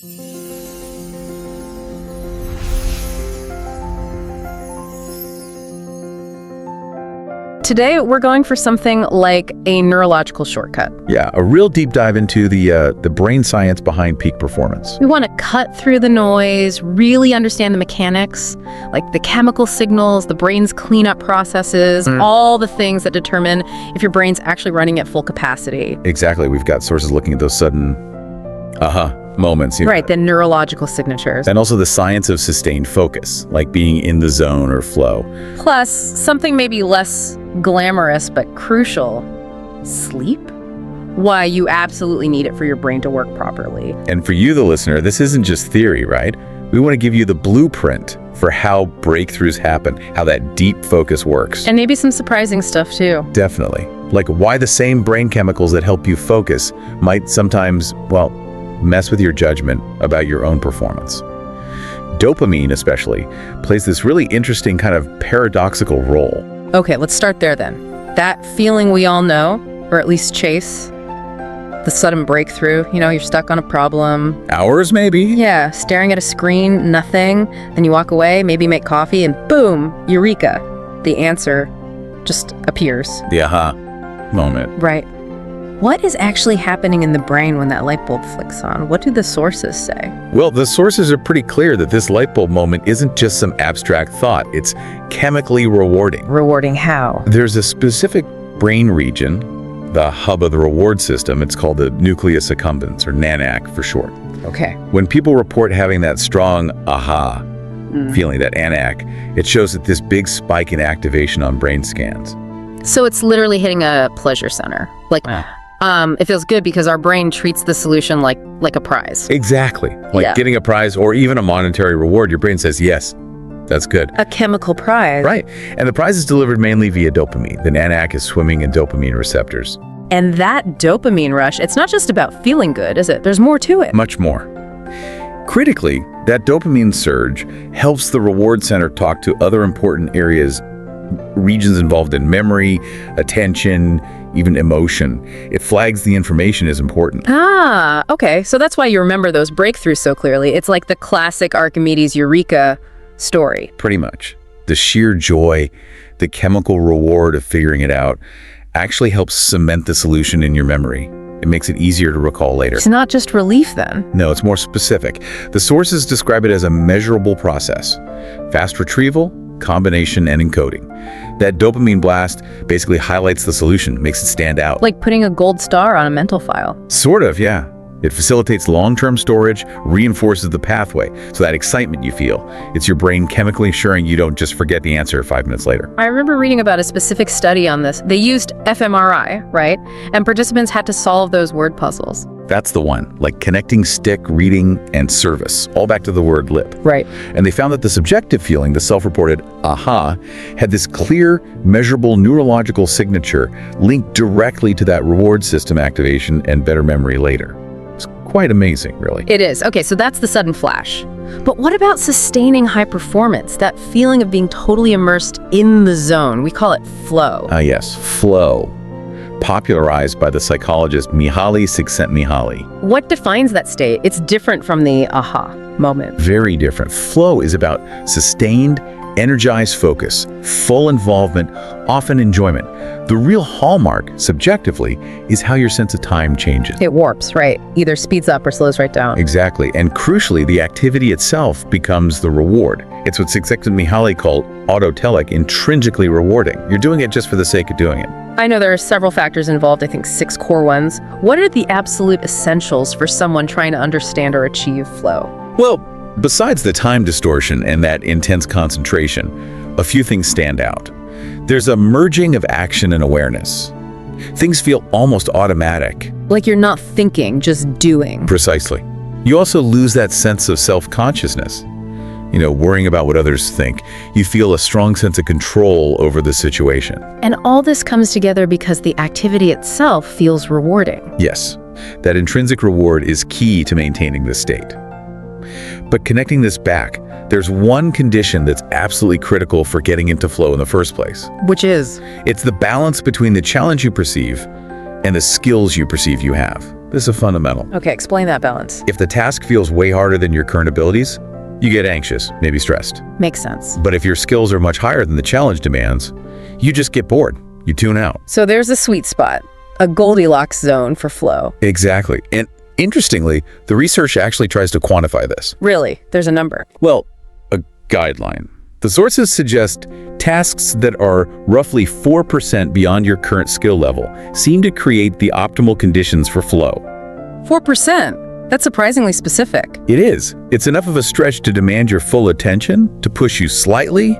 Today, we're going for something like a neurological shortcut. Yeah, a real deep dive into the brain science behind peak performance. We want to cut through the noise, really understand the mechanics, like the chemical signals, the brain's cleanup processes, all the things that determine if your brain's actually running at full capacity. Exactly. We've got sources looking at those sudden aha moments. Right, the neurological signatures. And also the science of sustained focus, like being in the zone or flow. Plus, something maybe less glamorous but crucial, sleep. Why you absolutely need it for your brain to work properly. And for you, the listener, this isn't just theory, right? We want to give you the blueprint for how breakthroughs happen, how that deep focus works. And maybe some surprising stuff too. Definitely. Like why the same brain chemicals that help you focus might sometimes, well, mess with your judgment about your own performance. Dopamine, especially, plays this really interesting kind of paradoxical role. Okay, let's start there then. That feeling we all know, or at least chase, the sudden breakthrough, you're stuck on a problem. Hours, maybe? Yeah, staring at a screen, nothing. Then you walk away, maybe make coffee, and boom, eureka. The answer just appears. The aha moment. Right. What is actually happening in the brain when that light bulb flicks on? What do the sources say? Well, the sources are pretty clear that this light bulb moment isn't just some abstract thought. It's chemically rewarding. Rewarding how? There's a specific brain region, the hub of the reward system. It's called the nucleus accumbens, or NANAC for short. Okay. When people report having that strong aha feeling, that NANAC, it shows that this big spike in activation on brain scans. So it's literally hitting a pleasure center. It feels good because our brain treats the solution like a prize. Exactly. Like getting a prize or even a monetary reward. Your brain says, yes, that's good. A chemical prize. Right. And the prize is delivered mainly via dopamine. The NANAC is swimming in dopamine receptors. And that dopamine rush, it's not just about feeling good, is it? There's more to it. Much more. Critically, that dopamine surge helps the reward center talk to other important regions involved in memory, attention, even emotion. It flags the information as important. Ah, okay. So that's why you remember those breakthroughs so clearly. It's like the classic Archimedes Eureka story. Pretty much. The sheer joy, the chemical reward of figuring it out actually helps cement the solution in your memory. It makes it easier to recall later. It's not just relief then. No, it's more specific. The sources describe it as a measurable process. Fast retrieval, combination, and encoding. That dopamine blast basically highlights the solution, makes it stand out. Like putting a gold star on a mental file. Sort of, yeah. It facilitates long-term storage, reinforces the pathway, so that excitement you feel. It's your brain chemically ensuring you don't just forget the answer 5 minutes later. I remember reading about a specific study on this. They used fMRI, right? And participants had to solve those word puzzles. That's the one, like connecting stick, reading, and service, all back to the word lip. Right. And they found that the subjective feeling, the self-reported aha, had this clear, measurable neurological signature linked directly to that reward system activation and better memory later. It's quite amazing, really. It is. Okay, so that's the sudden flash. But what about sustaining high performance? That feeling of being totally immersed in the zone. We call it flow. Yes, flow. Popularized by the psychologist Mihaly Csikszentmihalyi. What defines that state? It's different from the aha moment. Very different. Flow is about sustained, energized focus, full involvement, often enjoyment. The real hallmark, subjectively, is how your sense of time changes. It warps, right? Either speeds up or slows right down. Exactly. And crucially, the activity itself becomes the reward. It's what Csikszentmihalyi called autotelic, intrinsically rewarding. You're doing it just for the sake of doing it. I know there are several factors involved, I think 6 core ones. What are the absolute essentials for someone trying to understand or achieve flow? Well, besides the time distortion and that intense concentration, a few things stand out. There's a merging of action and awareness. Things feel almost automatic. Like you're not thinking, just doing. Precisely. You also lose that sense of self-consciousness. Worrying about what others think. You feel a strong sense of control over the situation. And all this comes together because the activity itself feels rewarding. Yes, that intrinsic reward is key to maintaining this state. But connecting this back, there's one condition that's absolutely critical for getting into flow in the first place. Which is? It's the balance between the challenge you perceive and the skills you perceive you have. This is fundamental. Okay, explain that balance. If the task feels way harder than your current abilities, you get anxious, maybe stressed. Makes sense. But if your skills are much higher than the challenge demands, you just get bored. You tune out. So there's a sweet spot, a Goldilocks zone for flow. Exactly. And interestingly, the research actually tries to quantify this. Really? There's a number? Well, a guideline. The sources suggest tasks that are roughly 4% beyond your current skill level seem to create the optimal conditions for flow. 4%? That's surprisingly specific. It is. It's enough of a stretch to demand your full attention, to push you slightly,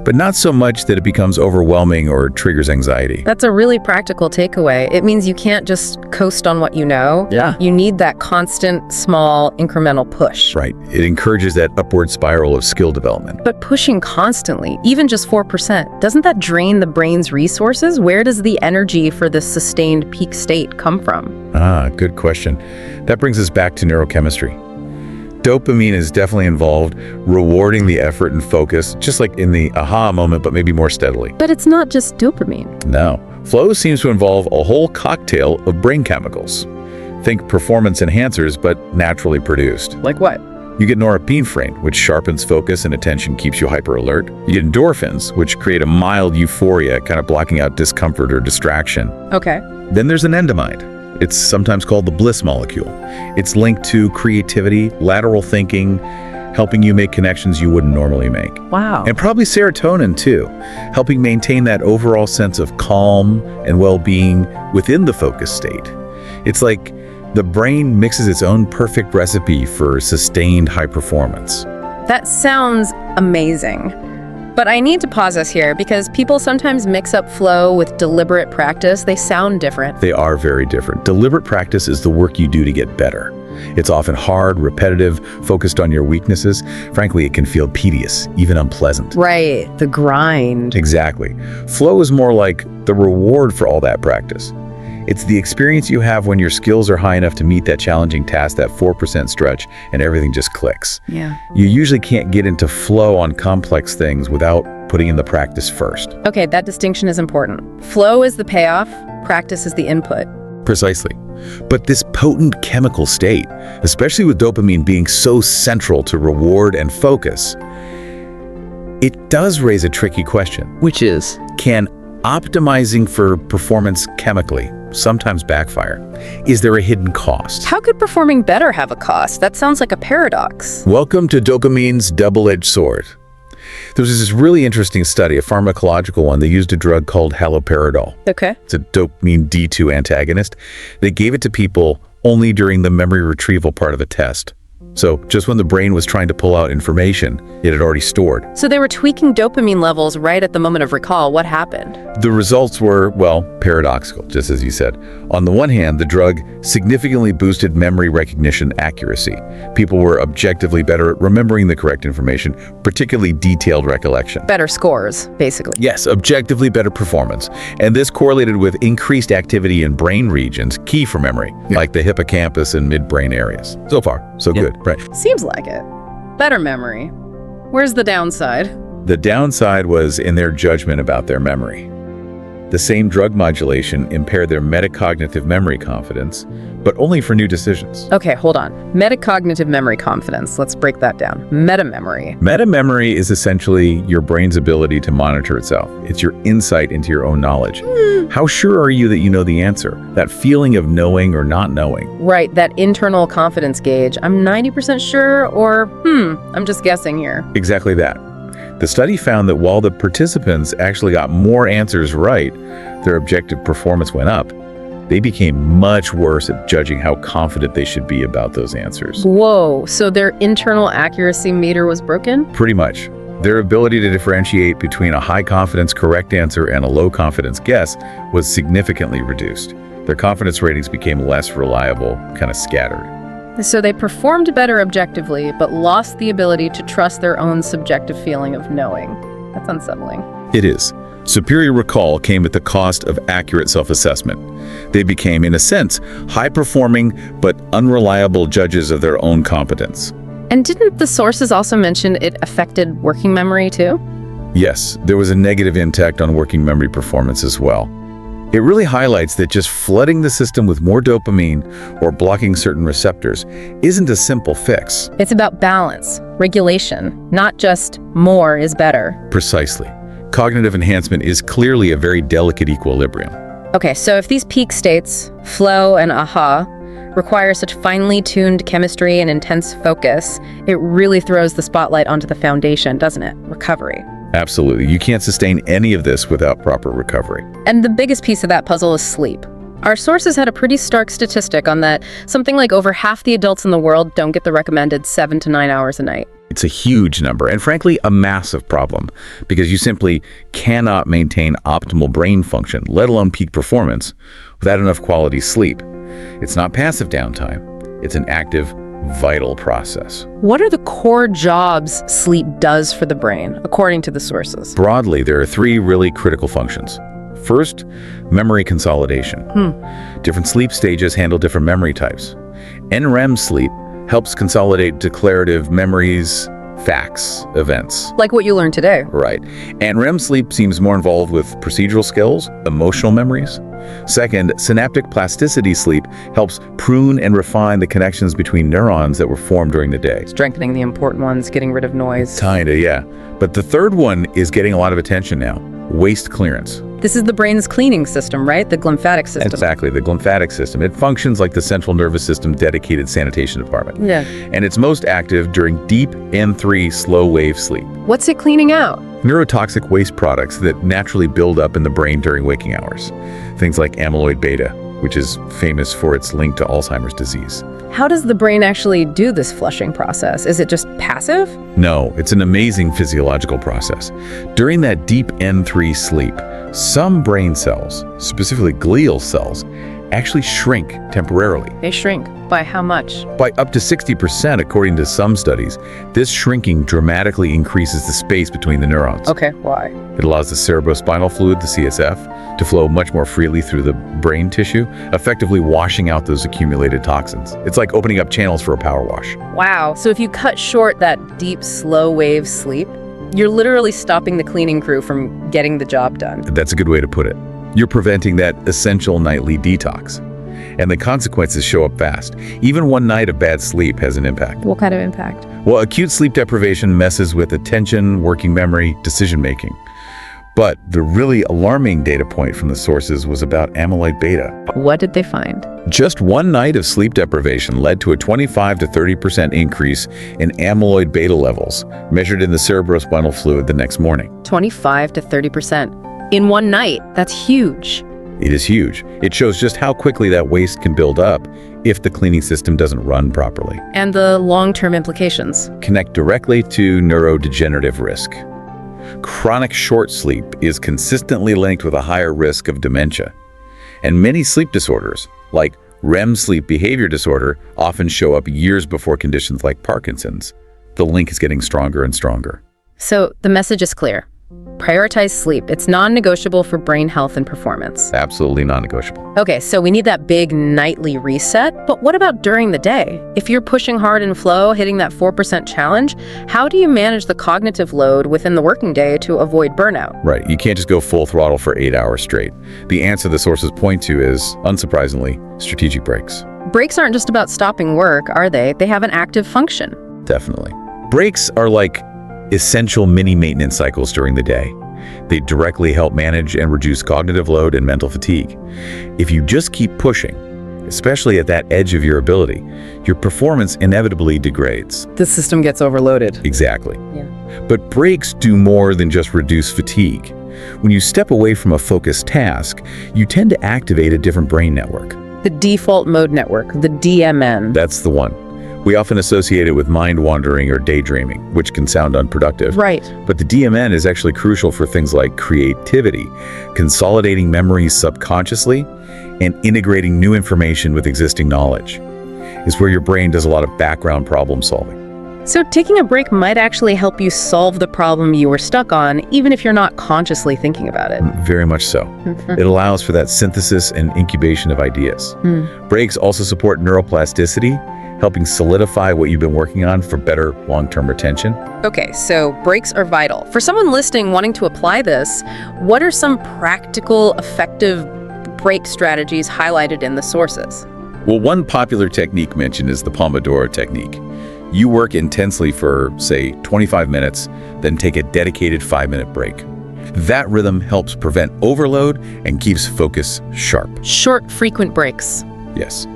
but not so much that it becomes overwhelming or triggers anxiety. That's a really practical takeaway. It means you can't just coast on what you know. Yeah. You need that constant, small, incremental push. Right. It encourages that upward spiral of skill development. But pushing constantly, even just 4%, doesn't that drain the brain's resources? Where does the energy for this sustained peak state come from? Good question. That brings us back to neurochemistry. Dopamine is definitely involved, rewarding the effort and focus, just like in the aha moment, but maybe more steadily. But it's not just dopamine. No. Flow seems to involve a whole cocktail of brain chemicals. Think performance enhancers, but naturally produced. Like what? You get norepinephrine, which sharpens focus and attention, keeps you hyper alert. You get endorphins, which create a mild euphoria, kind of blocking out discomfort or distraction. Okay. Then there's anandamide. It's sometimes called the bliss molecule. It's linked to creativity, lateral thinking, helping you make connections you wouldn't normally make. Wow. And probably serotonin too, helping maintain that overall sense of calm and well-being within the focus state. It's like the brain mixes its own perfect recipe for sustained high performance. That sounds amazing. But I need to pause us here because people sometimes mix up flow with deliberate practice. They sound different. They are very different. Deliberate practice is the work you do to get better. It's often hard, repetitive, focused on your weaknesses. Frankly, it can feel tedious, even unpleasant. Right, the grind. Exactly. Flow is more like the reward for all that practice. It's the experience you have when your skills are high enough to meet that challenging task, that 4% stretch, and everything just clicks. Yeah. You usually can't get into flow on complex things without putting in the practice first. Okay, that distinction is important. Flow is the payoff, practice is the input. Precisely. But this potent chemical state, especially with dopamine being so central to reward and focus, it does raise a tricky question. Which is? Can optimizing for performance chemically sometimes backfire? Is there a hidden cost? How could performing better have a cost? That sounds like a paradox. Welcome to dopamine's double-edged sword. There was this really interesting study, a pharmacological one. They used a drug called haloperidol. Okay. It's a dopamine D2 antagonist. They gave it to people only during the memory retrieval part of a test. So just when the brain was trying to pull out information, it had already stored. So they were tweaking dopamine levels right at the moment of recall. What happened? The results were, well, paradoxical, just as you said. On the one hand, the drug significantly boosted memory recognition accuracy. People were objectively better at remembering the correct information, particularly detailed recollection. Better scores, basically. Yes, objectively better performance. And this correlated with increased activity in brain regions key for memory, like the hippocampus and midbrain areas. So far, so good, right? Seems like it. Better memory. Where's the downside? The downside was in their judgment about their memory. The same drug modulation impaired their metacognitive memory confidence, but only for new decisions. Okay, hold on. Metacognitive memory confidence. Let's break that down. Meta-memory. Meta-memory is essentially your brain's ability to monitor itself. It's your insight into your own knowledge. How sure are you that you know the answer? That feeling of knowing or not knowing. Right, that internal confidence gauge. I'm 90% sure, or I'm just guessing here. Exactly that. The study found that while the participants actually got more answers right, their objective performance went up. They became much worse at judging how confident they should be about those answers. Whoa, so their internal accuracy meter was broken? Pretty much. Their ability to differentiate between a high confidence correct answer and a low confidence guess was significantly reduced. Their confidence ratings became less reliable, kind of scattered. So they performed better objectively, but lost the ability to trust their own subjective feeling of knowing. That's unsettling. It is. Superior recall came at the cost of accurate self-assessment. They became, in a sense, high-performing but unreliable judges of their own competence. And didn't the sources also mention it affected working memory too? Yes, there was a negative impact on working memory performance as well. It really highlights that just flooding the system with more dopamine or blocking certain receptors isn't a simple fix. It's about balance, regulation, not just more is better. Precisely. Cognitive enhancement is clearly a very delicate equilibrium. Okay, so if these peak states, flow and aha, require such finely tuned chemistry and intense focus, it really throws the spotlight onto the foundation, doesn't it? Recovery. Absolutely. You can't sustain any of this without proper recovery. And the biggest piece of that puzzle is sleep. Our sources had a pretty stark statistic on that. Something like over half the adults in the world don't get the recommended 7 to 9 hours a night. It's a huge number and frankly a massive problem because you simply cannot maintain optimal brain function, let alone peak performance, without enough quality sleep. It's not passive downtime. It's an active, vital process. What are the core jobs sleep does for the brain, according to the sources? Broadly, there are 3 really critical functions. First, memory consolidation. Different sleep stages handle different memory types. NREM sleep helps consolidate declarative memories, facts, events. Like what you learned today. Right. And REM sleep seems more involved with procedural skills, emotional memories. Second, synaptic plasticity sleep helps prune and refine the connections between neurons that were formed during the day. Strengthening the important ones, getting rid of noise. Kinda, yeah. But the third one is getting a lot of attention now. Waste clearance. This is the brain's cleaning system, right? The glymphatic system. Exactly, the glymphatic system. It functions like the central nervous system dedicated sanitation department. Yeah. And it's most active during deep N3 slow wave sleep. What's it cleaning out? Neurotoxic waste products that naturally build up in the brain during waking hours. Things like amyloid beta, which is famous for its link to Alzheimer's disease. How does the brain actually do this flushing process? Is it just passive? No, it's an amazing physiological process. During that deep N3 sleep, some brain cells, specifically glial cells, actually shrink temporarily. They shrink. By how much? By up to 60% according to some studies. This shrinking dramatically increases the space between the neurons. Okay, why? It allows the cerebrospinal fluid, the CSF, to flow much more freely through the brain tissue, effectively washing out those accumulated toxins. It's like opening up channels for a power wash. Wow. So if you cut short that deep, slow wave sleep, you're literally stopping the cleaning crew from getting the job done. That's a good way to put it. You're preventing that essential nightly detox. And the consequences show up fast. Even one night of bad sleep has an impact. What kind of impact? Well, acute sleep deprivation messes with attention, working memory, decision-making. But the really alarming data point from the sources was about amyloid beta. What did they find? Just one night of sleep deprivation led to a 25 to 30% increase in amyloid beta levels, measured in the cerebrospinal fluid the next morning. 25 to 30%. In one night. That's huge. It is huge. It shows just how quickly that waste can build up if the cleaning system doesn't run properly. And the long-term implications. Connect directly to neurodegenerative risk. Chronic short sleep is consistently linked with a higher risk of dementia. And many sleep disorders, like REM sleep behavior disorder, often show up years before conditions like Parkinson's. The link is getting stronger and stronger. So the message is clear. Prioritize sleep. It's non-negotiable for brain health and performance. Absolutely non-negotiable. Okay, so we need that big nightly reset, but what about during the day? If you're pushing hard in flow, hitting that 4% challenge, how do you manage the cognitive load within the working day to avoid burnout? Right, you can't just go full throttle for 8 hours straight. The answer the sources point to is, unsurprisingly, strategic breaks. Breaks aren't just about stopping work, are they? They have an active function. Definitely. Breaks are like essential mini maintenance cycles during the day. They directly help manage and reduce cognitive load and mental fatigue. If you just keep pushing, especially at that edge of your ability, your performance inevitably degrades. The system gets overloaded. Exactly. Yeah. But breaks do more than just reduce fatigue. When you step away from a focused task, you tend to activate a different brain network. The default mode network, the DMN. That's the one. We often associate it with mind wandering or daydreaming, which can sound unproductive. Right. But the DMN is actually crucial for things like creativity, consolidating memories subconsciously, and integrating new information with existing knowledge. It's where your brain does a lot of background problem solving. So taking a break might actually help you solve the problem you were stuck on, even if you're not consciously thinking about it. Very much so. It allows for that synthesis and incubation of ideas. Breaks also support neuroplasticity, helping solidify what you've been working on for better long-term retention. Okay, so breaks are vital. For someone listening wanting to apply this, what are some practical, effective break strategies highlighted in the sources. Well, one popular technique mentioned is the Pomodoro technique. You work intensely for, say, 25 minutes, then take a dedicated 5-minute break. That rhythm helps prevent overload and keeps focus sharp. Short, frequent breaks. Yes.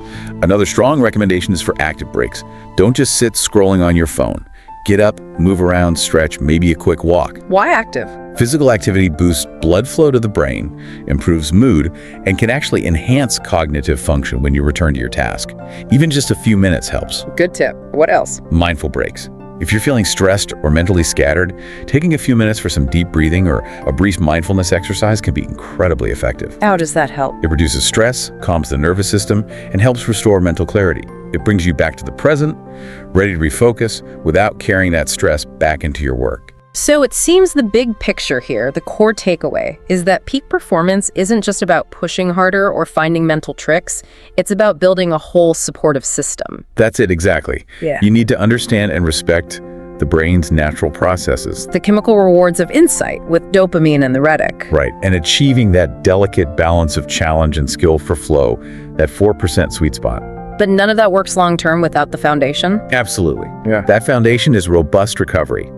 Another strong recommendation is for active breaks. Don't just sit scrolling on your phone. Get up, move around, stretch, maybe a quick walk. Why active? Physical activity boosts blood flow to the brain, improves mood, and can actually enhance cognitive function when you return to your task. Even just a few minutes helps. Good tip. What else? Mindful breaks. If you're feeling stressed or mentally scattered, taking a few minutes for some deep breathing or a brief mindfulness exercise can be incredibly effective. How does that help? It reduces stress, calms the nervous system, and helps restore mental clarity. It brings you back to the present, ready to refocus without carrying that stress back into your work. So it seems the big picture here, the core takeaway, is that peak performance isn't just about pushing harder or finding mental tricks. It's about building a whole supportive system. That's it, exactly. Yeah. You need to understand and respect the brain's natural processes. The chemical rewards of insight with dopamine and the rhetic. Right, and achieving that delicate balance of challenge and skill for flow, that 4% sweet spot. But none of that works long-term without the foundation. Absolutely. Yeah. That foundation is robust recovery,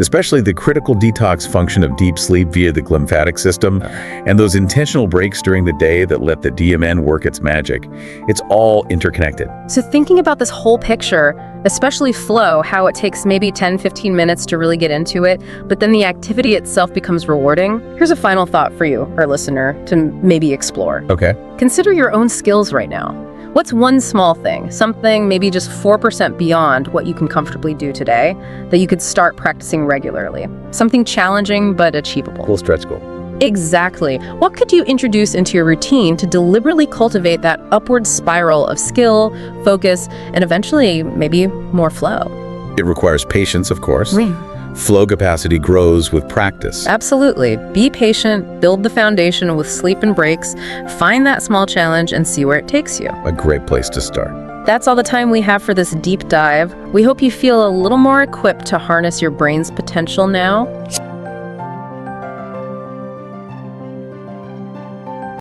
especially the critical detox function of deep sleep via the glymphatic system and those intentional breaks during the day that let the DMN work its magic. It's all interconnected. So thinking about this whole picture, especially flow, how it takes maybe 10-15 minutes to really get into it, but then the activity itself becomes rewarding. Here's a final thought for you, our listener, to maybe explore. Okay. Consider your own skills right now. What's one small thing, something maybe just 4% beyond what you can comfortably do today, that you could start practicing regularly? Something challenging but achievable. Cool stretch goal. Exactly. What could you introduce into your routine to deliberately cultivate that upward spiral of skill, focus, and eventually maybe more flow? It requires patience, of course. Flow capacity grows with practice. Absolutely. Be patient, build the foundation with sleep and breaks, find that small challenge and see where it takes you. A great place to start. That's all the time we have for this deep dive. We hope you feel a little more equipped to harness your brain's potential now.